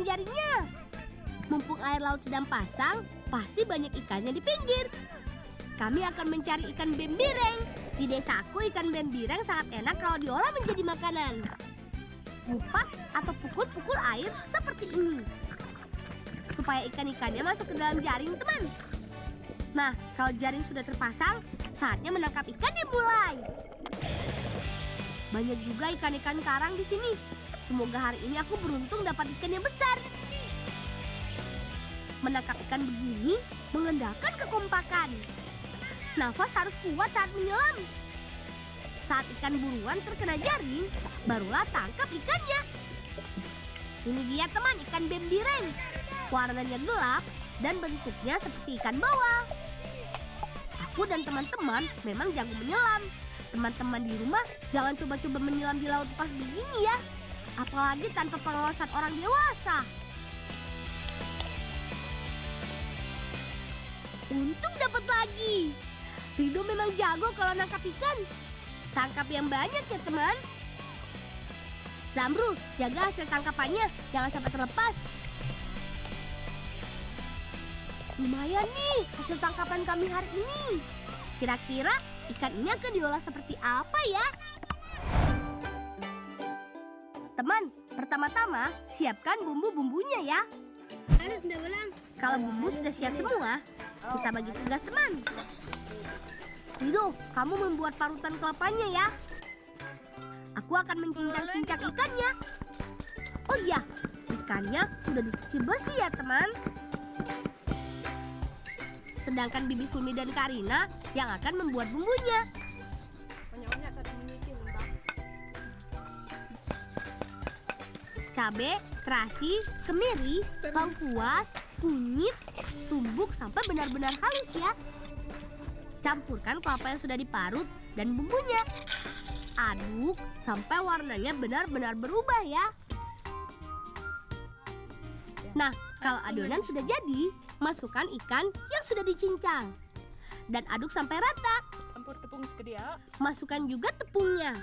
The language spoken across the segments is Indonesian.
jaringnya. Mumpung air laut sedang pasang, pasti banyak ikannya di pinggir. Kami akan mencari ikan bembireng. Di desaku ikan bembireng sangat enak kalau diolah menjadi makanan. Kupak atau pukul-pukul air seperti ini, supaya ikan-ikannya masuk ke dalam jaring, teman. Nah, kalau jaring sudah terpasang, saatnya menangkap ikan dimulai. Banyak juga ikan-ikan karang di sini. Semoga hari ini aku beruntung dapat ikan yang besar. Menangkap ikan begini mengandalkan kekompakan. Nafas harus kuat saat menyelam. Saat ikan buruan terkena jaring, barulah tangkap ikannya. Ini dia teman, ikan bembireng. Warnanya gelap dan bentuknya seperti ikan bawal. Aku dan teman-teman memang jago menyelam. Teman-teman di rumah jangan coba-coba menyelam di laut pas begini ya. Apalagi tanpa pengawasan orang dewasa. Untung dapat lagi. Rido memang jago kalau nangkap ikan. Tangkap yang banyak ya teman. Zamrul, jaga hasil tangkapannya, jangan sampai terlepas. Lumayan nih hasil tangkapan kami hari ini. Kira-kira ikan ini akan diolah seperti apa ya? Teman, pertama-tama siapkan bumbu-bumbunya ya. Kalau bumbu sudah siap semua, kita bagi tugas teman. Rido, kamu membuat parutan kelapanya ya. Aku akan mencincang-cincang ikannya. Oh iya, ikannya sudah dicuci bersih ya teman. Sedangkan Bibi Sumi dan Karina yang akan membuat bumbunya. Cabai, terasi, kemiri, lengkuas, kunyit, tumbuk sampai benar-benar halus ya. Campurkan kelapa yang sudah diparut dan bumbunya. Aduk sampai warnanya benar-benar berubah ya. Nah, kalau adonan sudah jadi, masukkan ikan yang sudah dicincang. Dan aduk sampai rata. Campur tepung sekedia. Masukkan juga tepungnya.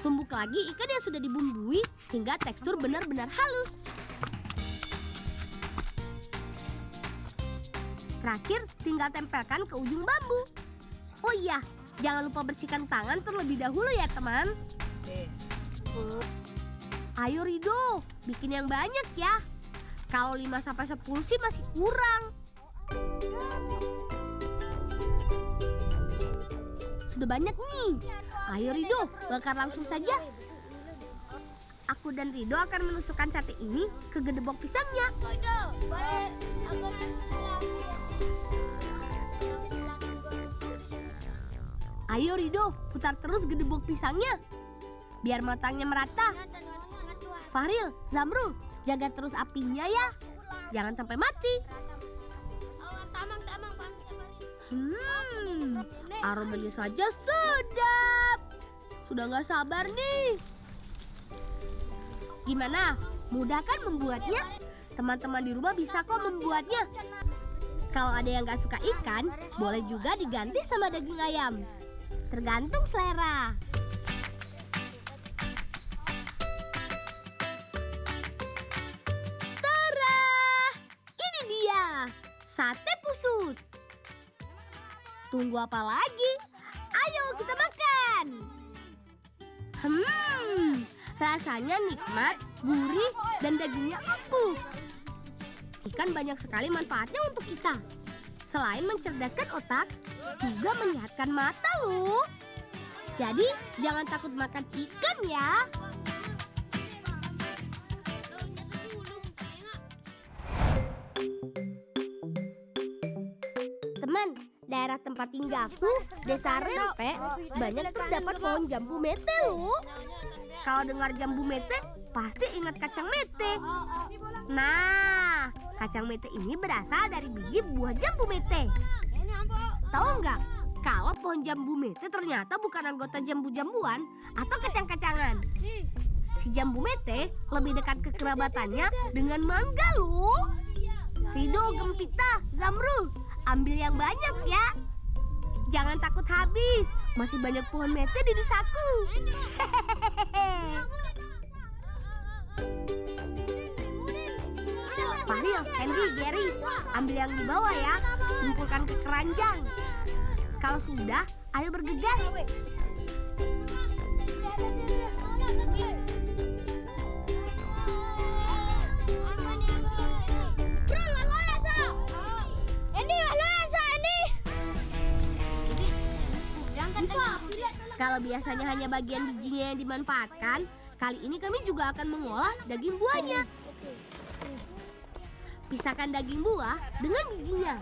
Tumbuk lagi ikan yang sudah dibumbui hingga tekstur benar-benar halus. Terakhir, tinggal tempelkan ke ujung bambu. Oh iya, jangan lupa bersihkan tangan terlebih dahulu ya teman. Ayo Rido, bikin yang banyak ya. Kalau 5-10 sih masih kurang. Sudah banyak nih. Ayo Rido, bakar langsung saja. Aku dan Rido akan menusukkan sate ini ke gedebok pisangnya. Ayo Rido, putar terus gedebok pisangnya biar matangnya merata. Fahril, Zamrul, jaga terus apinya ya. Jangan sampai mati. Aromanya saja sedap. Sudah gak sabar nih. Gimana? Mudah kan membuatnya? Teman-teman di rumah bisa kok membuatnya. Kalau ada yang gak suka ikan, boleh juga diganti sama daging ayam. Tergantung selera. Tara! Ini dia, sate pusut. Tunggu apa lagi? Ayo kita makan. Rasanya nikmat, gurih, dan dagingnya empuk. Ikan banyak sekali manfaatnya untuk kita. Selain mencerdaskan otak, juga menyehatkan mata loh. Jadi jangan takut makan ikan ya. Teman, daerah tempat tinggalku, Desa Rempe, banyak terdapat pohon jambu mete loh. Kalau dengar jambu mete, pasti ingat kacang mete. Nah, kacang mete ini berasal dari biji buah jambu mete. Tahu nggak? Kalau pohon jambu mete ternyata bukan anggota jambu-jambuan atau kacang-kacangan. Si jambu mete lebih dekat kekerabatannya dengan mangga loh. Rido, Gempita, Zamrul, ambil yang banyak ya. Jangan takut habis, masih banyak pohon mete di desaku. Fahril, Henry, Gary, ambil yang di bawah ya. Kumpulkan ke keranjang. Kalau sudah, ayo bergegas. Kalau biasanya hanya bagian bijinya yang dimanfaatkan, kali ini kami juga akan mengolah daging buahnya. Pisahkan daging buah dengan bijinya.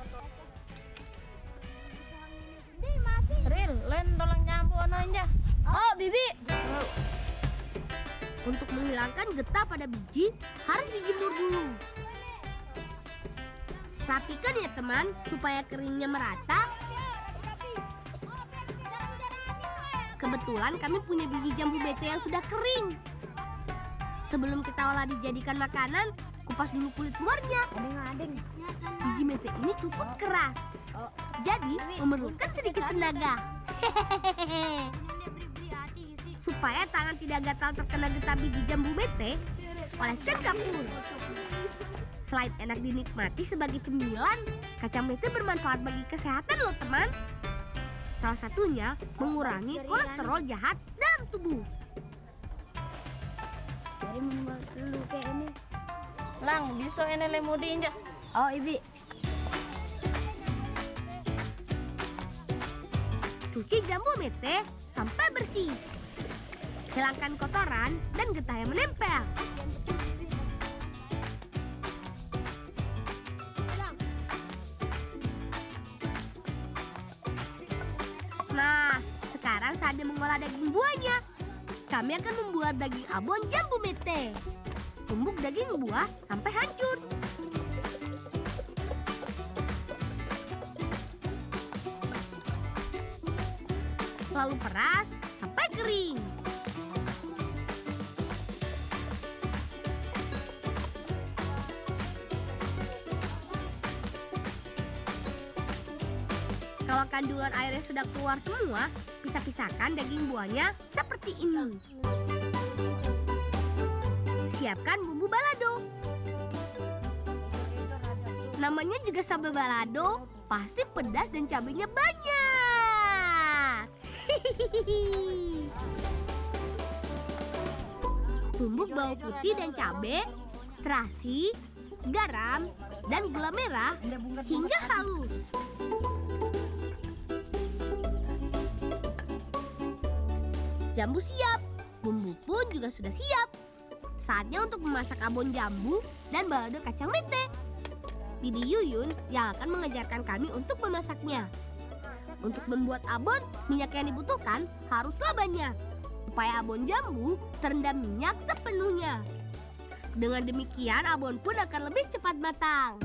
Ril, len tolong nyampu ono aja. Oh, Bibi. Untuk menghilangkan getah pada biji, harus dijemur dulu. Rapikan ya teman, supaya keringnya merata. Kebetulan kami punya biji jambu mete yang sudah kering. Sebelum kita olah dijadikan makanan, kupas dulu kulit luarnya. Biji mete ini cukup keras, jadi memerlukan sedikit tenaga. Supaya tangan tidak gatal terkena getah biji jambu mete, oleskan kapur. Selain enak dinikmati sebagai cemilan, kacang mete bermanfaat bagi kesehatan loh teman. Salah satunya mengurangi kolesterol jahat dalam tubuh. Jadi membuat dulu kayak ini. Lang, bisa ini lemudi aja. Oh, Ibi. Cuci jambu mete sampai bersih. Hilangkan kotoran dan getah yang menempel. Nah, sekarang saatnya mengolah daging buahnya. Kami akan membuat daging abon jambu mete. Tumbuk daging buah sampai hancur. Lalu peras sampai kering. Kalau kandungan airnya sudah keluar semua, pisah-pisahkan daging buahnya seperti ini. Siapkan bumbu balado. Namanya juga sambal balado, pasti pedas dan cabenya banyak. Tumbuk bawang putih dan cabai, terasi, garam, dan gula merah hingga halus. Jambu siap, bumbu pun juga sudah siap. Saatnya untuk memasak abon jambu dan balado kacang mete. Bibi Yuyun yang akan mengajarkan kami untuk memasaknya. Untuk membuat abon, minyak yang dibutuhkan haruslah banyak, supaya abon jambu terendam minyak sepenuhnya. Dengan demikian, abon pun akan lebih cepat matang.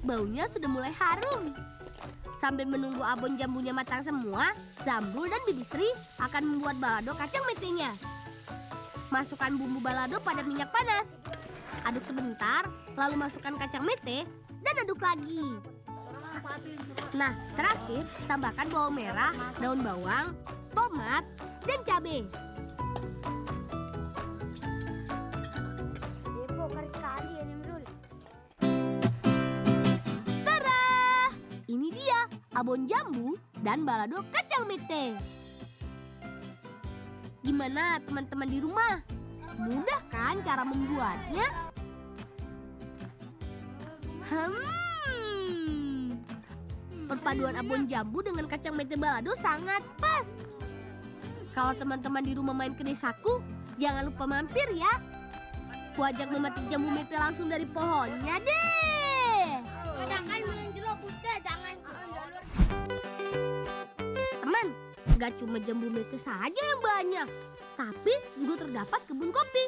Baunya sudah mulai harum. Sambil menunggu abon jambunya matang semua, Zamrul dan Bibi Sri akan membuat balado kacang metenya. Masukkan bumbu balado pada minyak panas. Aduk sebentar, lalu masukkan kacang mete dan aduk lagi. Nah, terakhir tambahkan bawang merah, daun bawang, tomat, dan cabai. Ini dia abon jambu dan balado kacang mete. Gimana teman-teman di rumah? Mudah kan cara membuatnya? Perpaduan abon jambu dengan kacang mete balado sangat pas. Kalau teman-teman di rumah main ke desaku, jangan lupa mampir ya. Kuajak memetik jambu mete langsung dari pohonnya deh. Jangan menjelok putih, jangan. Teman, gak cuma jambu mete saja yang banyak, tapi juga terdapat kebun kopi.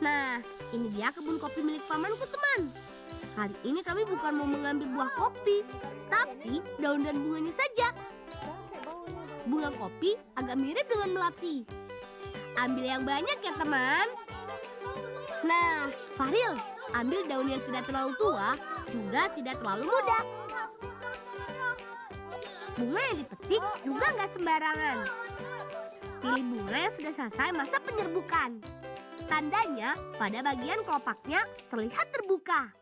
Nah, ini dia kebun kopi milik pamanku teman. Kali ini kami bukan mau mengambil buah kopi, tapi daun dan bunganya saja. Bunga kopi agak mirip dengan melati. Ambil yang banyak ya teman. Nah, Fahril, ambil daun yang tidak terlalu tua, juga tidak terlalu muda. Bunga yang dipetik juga nggak sembarangan. Pilih bunga yang sudah selesai masa penyerbukan. Tandanya pada bagian kelopaknya terlihat terbuka.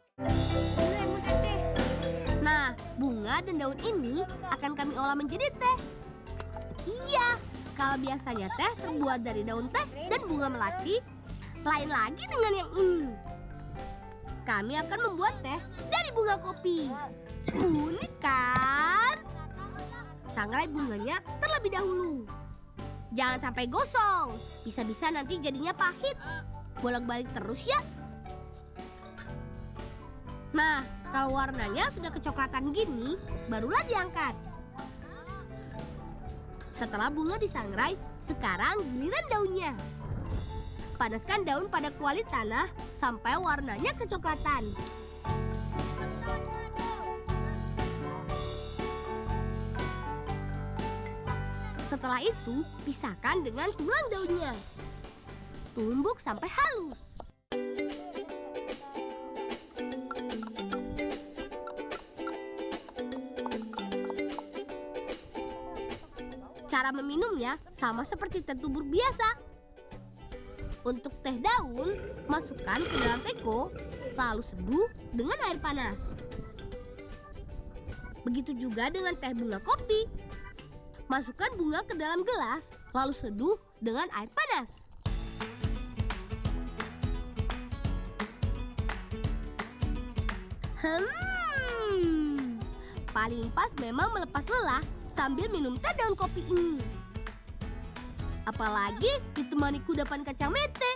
Nah, bunga dan daun ini akan kami olah menjadi teh. Iya, kalau biasanya teh terbuat dari daun teh dan bunga melati, lain lagi dengan yang ini. Kami akan membuat teh dari bunga kopi. Unik kan? Sangrai bunganya terlebih dahulu. Jangan sampai gosong, bisa-bisa nanti jadinya pahit. Bolak-balik terus ya. Nah, kalau warnanya sudah kecoklatan gini, barulah diangkat. Setelah bunga disangrai, sekarang giliran daunnya. Panaskan daun pada kuali tanah sampai warnanya kecoklatan. Setelah itu, pisahkan dengan tulang daunnya. Tumbuk sampai halus. Cara meminumnya sama seperti teh tubur biasa. Untuk teh daun, masukkan ke dalam teko, lalu seduh dengan air panas. Begitu juga dengan teh bunga kopi. Masukkan bunga ke dalam gelas, lalu seduh dengan air panas. Paling pas memang melepas lelah sambil minum teh daun kopi ini. Apalagi ditemani kudapan kacang mete.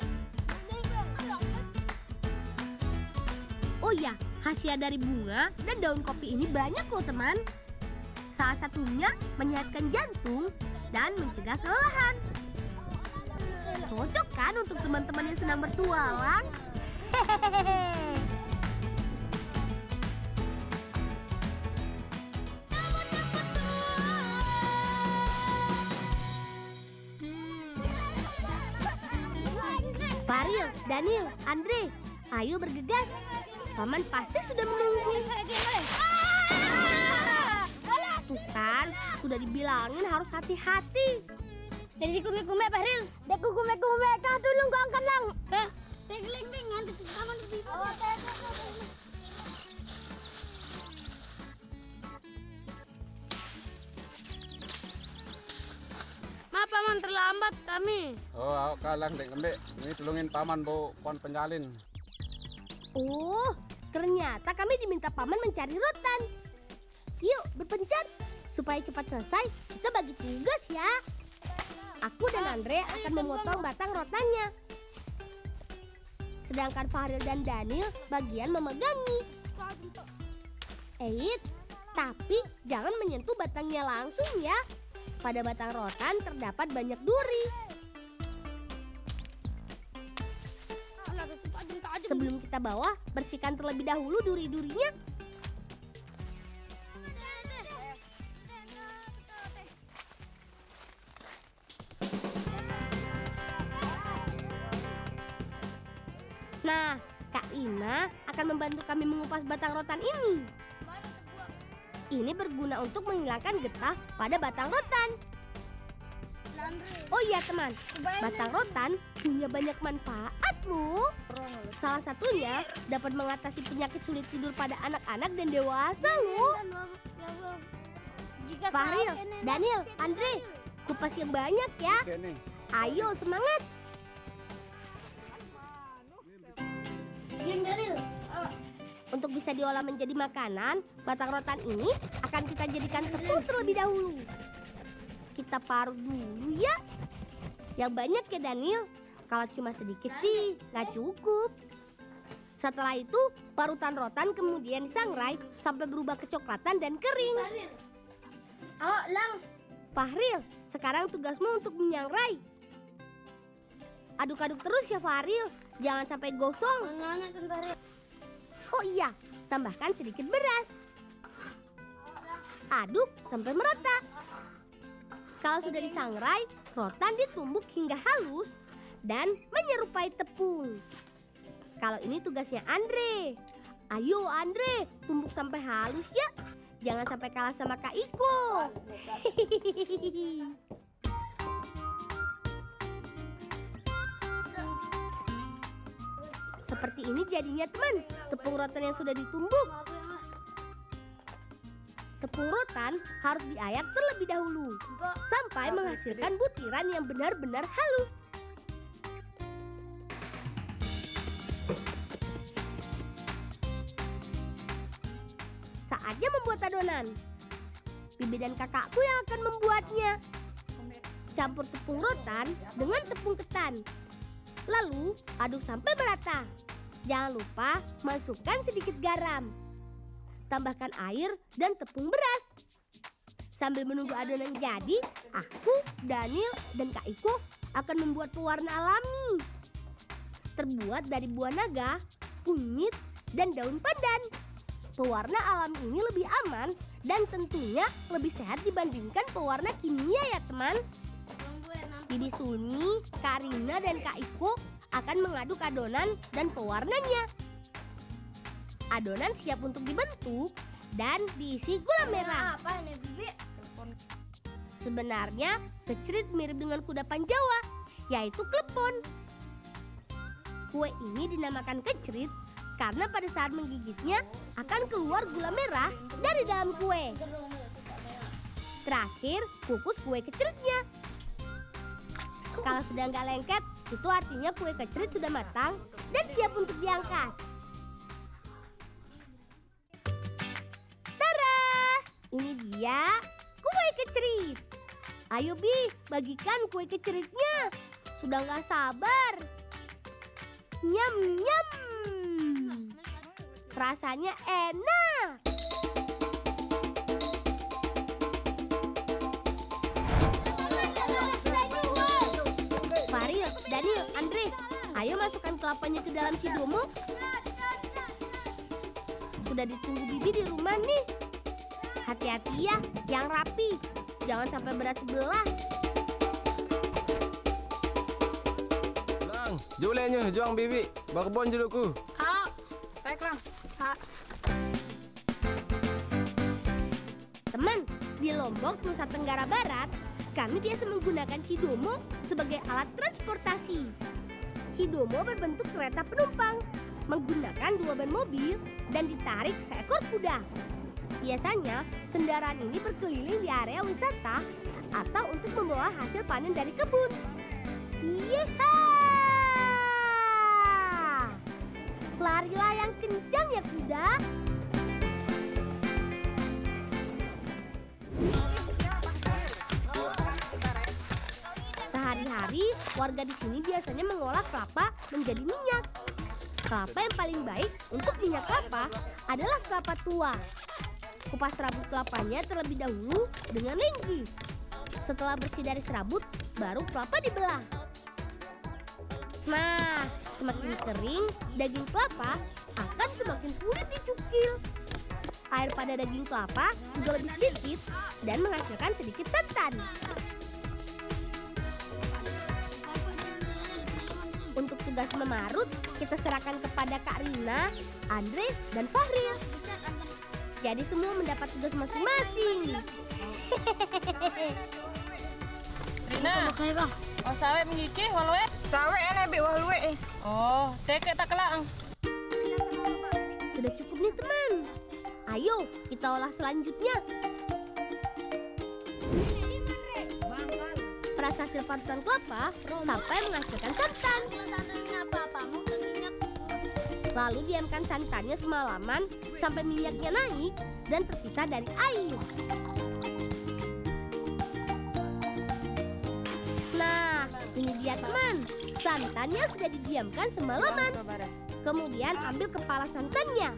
Oh ya, khasiat dari bunga dan daun kopi ini banyak loh teman. Salah satunya menyehatkan jantung dan mencegah kelelahan. Cocok kan untuk teman-teman yang sedang bertualang? Hehehe. Faril, Daniel, Andre, ayo bergegas. Paman pasti sudah menunggu. Tuh kan, sudah dibilangin harus hati-hati. Dari kume-kume Faril, dari kume-kume kah dulu kau kenang. Tegling nanti taman di Maaf paman terlambat kami. Oh, aku kalang dek kembek. Ini tulungin paman bu kon penyalin. Oh, ternyata kami diminta paman mencari rotan. Yuk, berpencar. Supaya cepat selesai, kita bagi tugas ya. Aku dan Andre akan memotong batang rotannya. Sedangkan Faril dan Daniel bagian memegangi. Tapi jangan menyentuh batangnya langsung ya. Pada batang rotan terdapat banyak duri. Sebelum kita bawa, bersihkan terlebih dahulu duri-durinya. Nah, Kak Ina akan membantu kami mengupas batang rotan ini. Ini berguna untuk menghilangkan getah pada batang rotan. Oh iya teman, batang rotan punya banyak manfaat loh. Salah satunya dapat mengatasi penyakit sulit tidur pada anak-anak dan dewasa loh. Faril, Daniel, Andre, kupas yang banyak ya. Oke nih. Ayo semangat. Untuk bisa diolah menjadi makanan, batang rotan ini akan kita jadikan tepung terlebih dahulu. Kita parut dulu ya. Yang banyak ya Daniel. Kalau cuma sedikit sih nggak cukup. Setelah itu, parutan rotan kemudian disangrai sampai berubah kecoklatan dan kering. Oh, Lang. Fahril, sekarang tugasmu untuk menyangrai. Aduk-aduk terus ya Fahril. Jangan sampai gosong. Oh iya, tambahkan sedikit beras. Aduk sampai merata. Kalau sudah disangrai, rotan ditumbuk hingga halus dan menyerupai tepung. Kalau ini tugasnya Andre. Ayo Andre, tumbuk sampai halus ya. Jangan sampai kalah sama Kak Iko. Seperti ini jadinya teman, tepung rotan yang sudah ditumbuk. Tepung rotan harus diayak terlebih dahulu sampai menghasilkan butiran yang benar-benar halus. Saatnya membuat adonan. Bibi dan kakakku yang akan membuatnya. Campur tepung rotan dengan tepung ketan. Lalu aduk sampai merata. Jangan lupa masukkan sedikit garam. Tambahkan air dan tepung beras. Sambil menunggu adonan jadi, aku, Daniel, dan Kak Iko akan membuat pewarna alami. Terbuat dari buah naga, kunyit, dan daun pandan. Pewarna alami ini lebih aman dan tentunya lebih sehat dibandingkan pewarna kimia ya teman. Bibi Suni, Kak Rina, dan Kak Iko akan mengaduk adonan dan pewarnanya. Adonan siap untuk dibentuk dan diisi gula merah. Apa ini, Bibi? Sebenarnya kecrit mirip dengan kudapan Jawa, yaitu klepon. Kue ini dinamakan kecrit karena pada saat menggigitnya akan keluar gula merah dari dalam kue. Terakhir, kukus kue kecritnya. Kalau sudah nggak lengket, itu artinya kue kecrit sudah matang dan siap untuk diangkat. Tara, ini dia kue kecrit. Ayo Bi, bagikan kue kecritnya. Sudah nggak sabar. Nyam nyam. Rasanya enak. Faril, Daniel, Andre, ayo masukkan kelapanya ke dalam cidomo. Sudah ditunggu Bibi di rumah nih. Hati-hati ya, yang rapi. Jangan sampai berat sebelah. Lang, julenya juang Bibi, bakbon juluku. Baiklah. Teman, di Lombok, Nusa Tenggara Barat, kami biasa menggunakan cidomo sebagai alat transportasi. Cidomo berbentuk kereta penumpang, menggunakan 2 ban mobil dan ditarik seekor kuda. Biasanya, kendaraan ini berkeliling di area wisata atau untuk membawa hasil panen dari kebun. Yeehaw! Larilah yang kencang ya kuda. Sehari-hari, warga di sini biasanya mengolah kelapa menjadi minyak. Kelapa yang paling baik untuk minyak kelapa adalah kelapa tua. Kupas serabut kelapanya terlebih dahulu dengan linggis. Setelah bersih dari serabut, baru kelapa dibelah. Nah, semakin kering, daging kelapa akan semakin sulit dicukil. Air pada daging kelapa juga lebih sedikit dan menghasilkan sedikit santan. Untuk tugas memarut, kita serahkan kepada Kak Rina, Andre, dan Fahril. Jadi semua mendapat tugas masing-masing. Rina, oh sawe mengiki walwe? Sawe ene bi walwe. Oh, teke tak kelang. Sudah cukup nih teman. Ayo kita olah selanjutnya. Peras hasil parutan kelapa sampai menghasilkan santan. Lalu diamkan santannya semalaman sampai minyaknya naik dan terpisah dari air. Nah, ini dia teman. Santannya sudah didiamkan semalaman. Kemudian ambil kepala santannya.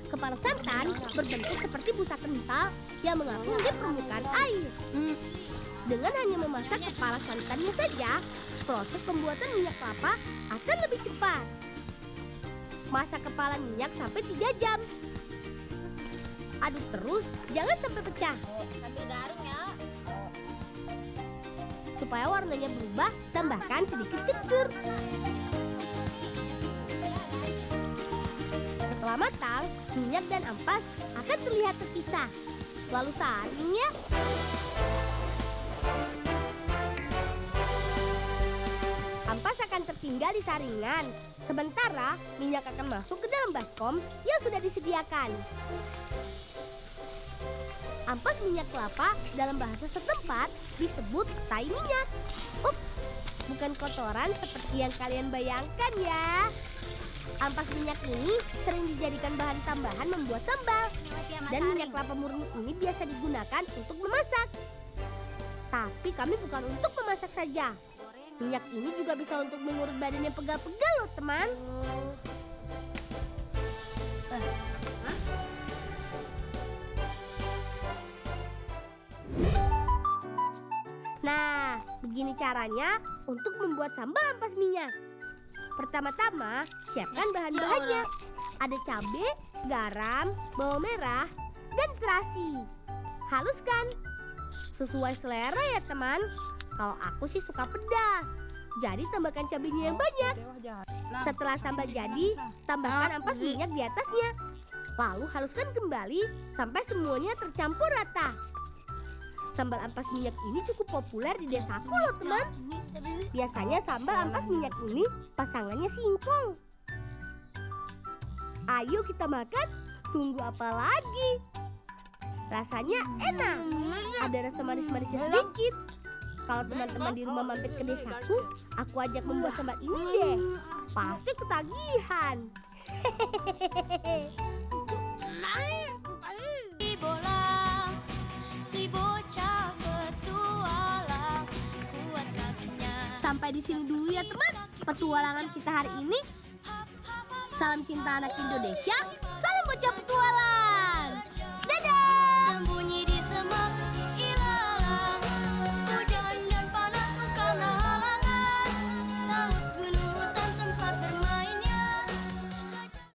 Kepala santan berbentuk seperti busa kental yang mengapung di permukaan air. Dengan hanya memasak kepala santannya saja, proses pembuatan minyak kelapa akan lebih cepat. Masak kepala minyak sampai 3 jam. Aduk terus, jangan sampai pecah. Supaya warnanya berubah, tambahkan sedikit kencur. Setelah matang, minyak dan ampas akan terlihat terpisah. Lalu saring ya. Ampas akan tertinggal di saringan. Sementara minyak akan masuk ke dalam baskom yang sudah disediakan. Ampas minyak kelapa dalam bahasa setempat disebut tai minyak. Ups, bukan kotoran seperti yang kalian bayangkan ya. Ampas minyak ini sering dijadikan bahan tambahan membuat sambal. Dan minyak kelapa murni ini biasa digunakan untuk memasak. Tapi kami bukan untuk memasak saja. Minyak ini juga bisa untuk mengurut badan yang pegal-pegal loh teman. Nah, begini caranya untuk membuat sambal ampas minyak. Pertama-tama, siapkan bahan-bahannya. Ada cabai, garam, bawang merah, dan terasi. Haluskan. Sesuai selera ya teman. Kalau aku sih suka pedas. Jadi tambahkan cabainya yang banyak. Setelah sambal jadi, tambahkan ampas minyak di atasnya. Lalu haluskan kembali sampai semuanya tercampur rata. Sambal ampas minyak ini cukup populer di desaku loh teman. Biasanya sambal ampas minyak ini pasangannya singkong. Ayo kita makan, tunggu apa lagi? Rasanya enak, ada rasa manis-manisnya sedikit. Kalau teman-teman di rumah mampir ke desaku, aku ajak membuat sambal ini deh. Pasti ketagihan. Sampai di sini dulu ya teman, petualangan kita hari ini. Salam cinta anak Indonesia, salam bocah petualang.